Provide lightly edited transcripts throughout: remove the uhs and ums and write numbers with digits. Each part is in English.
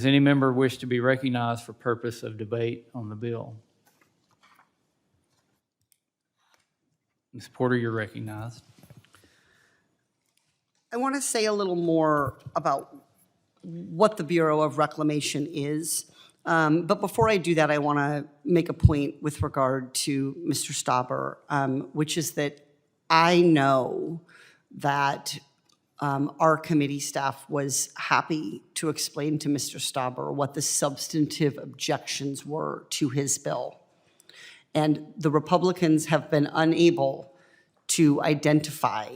Does any member wish to be recognized for purpose of debate on the bill? Ms. Porter, you're recognized. I want to say a little more about what the Bureau of Reclamation is. But before I do that, I want to make a point with regard to Mr. Stauber, which is that I know that our committee staff was happy to explain to Mr. Stauber what the substantive objections were to his bill. And the Republicans have been unable to identify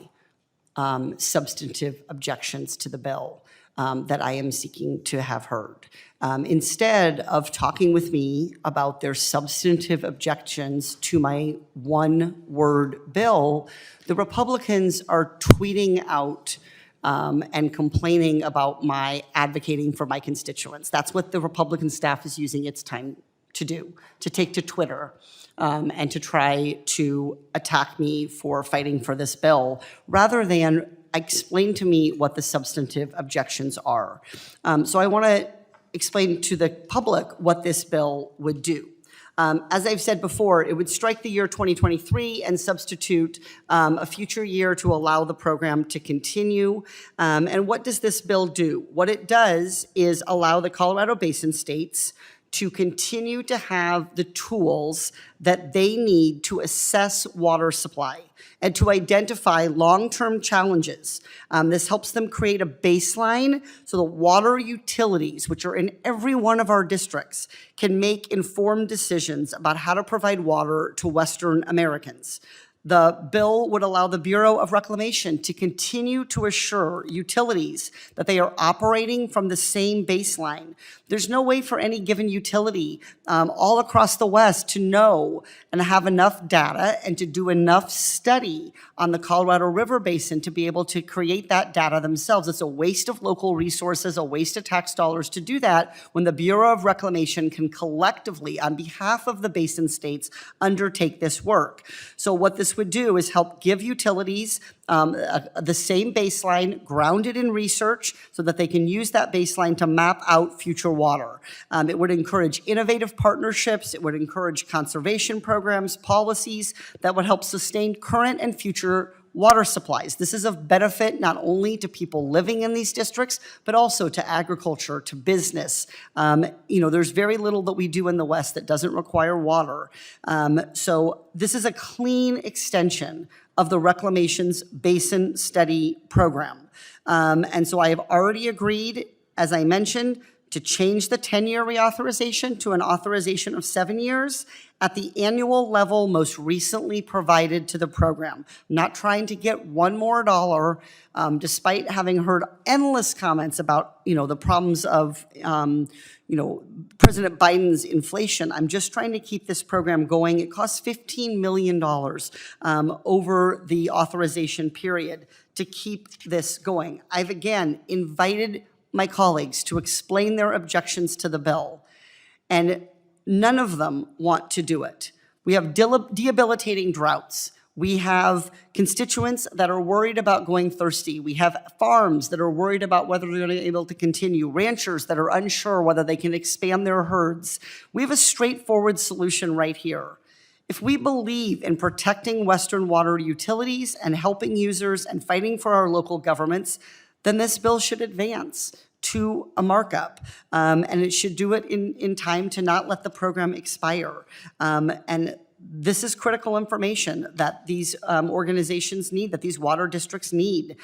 substantive objections to the bill that I am seeking to have heard. Instead of talking with me about their substantive objections to my one-word bill, the Republicans are tweeting out and complaining about my advocating for my constituents. That's what the Republican staff is using its time to do, to take to Twitter and to try to attack me for fighting for this bill, rather than explain to me what the substantive objections are. So I want to explain to the public what this bill would do. As I've said before, it would strike the year 2023 and substitute a future year to allow the program to continue. And what does this bill do? What it does is allow the Colorado Basin states to continue to have the tools that they need to assess water supply and to identify long-term challenges. This helps them create a baseline so the water utilities, which are in every one of our districts, can make informed decisions about how to provide water to Western Americans. The bill would allow the Bureau of Reclamation to continue to assure utilities that they are operating from the same baseline. There's no way for any given utility all across the West to know and have enough data and to do enough study on the Colorado River Basin to be able to create that data themselves. It's a waste of local resources, a waste of tax dollars to do that when the Bureau of Reclamation can collectively, on behalf of the basin states, undertake this work. So what this would do is help give utilities the same baseline grounded in research so that they can use that baseline to map out future water. It would encourage innovative partnerships. It would encourage conservation programs, policies that would help sustain current and future water supplies. This is of benefit not only to people living in these districts, but also to agriculture, to business. There's very little that we do in the West that doesn't require water. So this is a clean extension of the Reclamation's Basin Study Program. And so I have already agreed, as I mentioned, to change the 10-year reauthorization to an authorization of 7 years at the annual level most recently provided to the program. I'm not trying to get one more dollar, despite having heard endless comments about, the problems of, President Biden's inflation. I'm just trying to keep this program going. It costs $15 million over the authorization period to keep this going. I've again invited my colleagues to explain their objections to the bill, and none of them want to do it. We have debilitating droughts. We have constituents that are worried about going thirsty. We have farms that are worried about whether they're going to be able to continue, ranchers that are unsure whether they can expand their herds. We have a straightforward solution right here. If we believe in protecting Western water utilities and helping users and fighting for our local governments, then this bill should advance to a markup, and it should do it in time to not let the program expire. And this is critical information that these organizations need, that these water districts need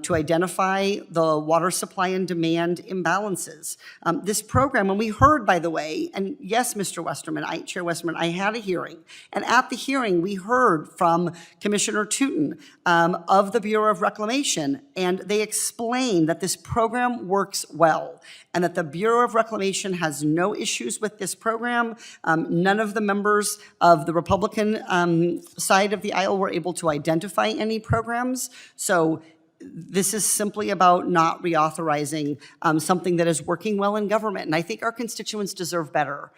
to identify the water supply and demand imbalances. This program, and we heard, by the way, and yes, Mr. Westerman, Chair Westerman, I had a hearing, and at the hearing we heard from Commissioner Tootin of the Bureau of Reclamation, and they explained that this program works well and that the Bureau of Reclamation has no issues with this program. None of the members of the Republican side of the aisle were able to identify any programs. So this is simply about not reauthorizing something that is working well in government, and I think our constituents deserve better.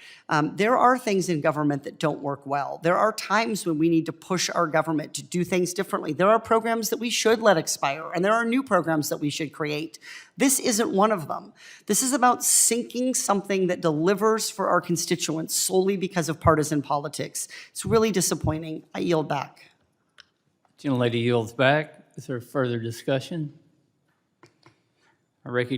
There are things in government that don't work well. There are times when we need to push our government to do things differently. There are programs that we should let expire, and there are new programs that we should create. This isn't one of them. This is about sinking something that delivers for our constituents solely because of partisan politics. It's really disappointing. I yield back. Gentlelady yields back. Is there further discussion? I recognize